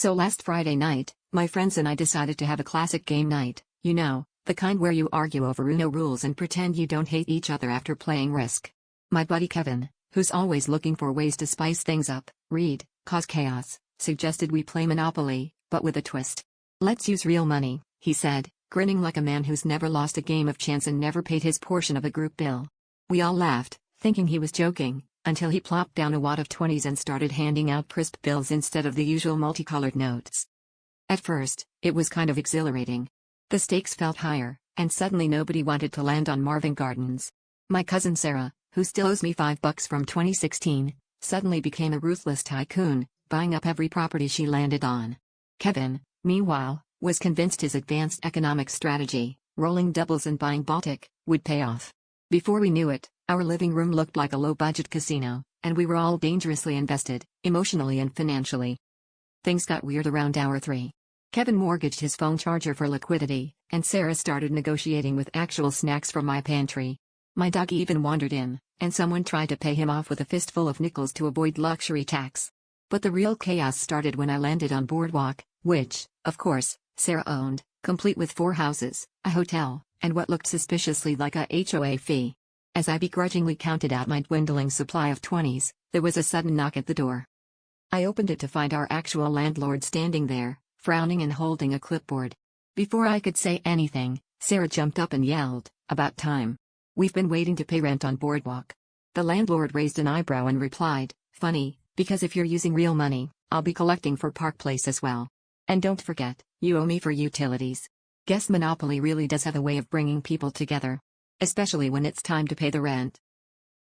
So last Friday night, my friends and I decided to have a classic game night, you know, the kind where you argue over Uno rules and pretend you don't hate each other after playing Risk. My buddy Kevin, who's always looking for ways to spice things up, cause chaos, suggested we play Monopoly, but with a twist. Let's use real money, he said, grinning like a man who's never lost a game of chance and never paid his portion of a group bill. We all laughed, thinking he was joking, until he plopped down a wad of 20s and started handing out crisp bills instead of the usual multicolored notes. At first, it was kind of exhilarating. The stakes felt higher, and suddenly nobody wanted to land on Marvin Gardens. My cousin Sarah, who still owes me $5 from 2016, suddenly became a ruthless tycoon, buying up every property she landed on. Kevin, meanwhile, was convinced his advanced economic strategy, rolling doubles and buying Baltic, would pay off. Before we knew it, our living room looked like a low-budget casino, and we were all dangerously invested, emotionally and financially. Things got weird around hour 3. Kevin mortgaged his phone charger for liquidity, and Sarah started negotiating with actual snacks from my pantry. My dog even wandered in, and someone tried to pay him off with a fistful of nickels to avoid luxury tax. But the real chaos started when I landed on Boardwalk, which, of course, Sarah owned, complete with 4 houses, a hotel, and what looked suspiciously like a HOA fee. As I begrudgingly counted out my dwindling supply of 20s, there was a sudden knock at the door. I opened it to find our actual landlord standing there, frowning and holding a clipboard. Before I could say anything, Sarah jumped up and yelled, "About time. We've been waiting to pay rent on Boardwalk." The landlord raised an eyebrow and replied, "Funny, because if you're using real money, I'll be collecting for Park Place as well. And don't forget, you owe me for utilities." Guess Monopoly really does have a way of bringing people together. Especially when it's time to pay the rent.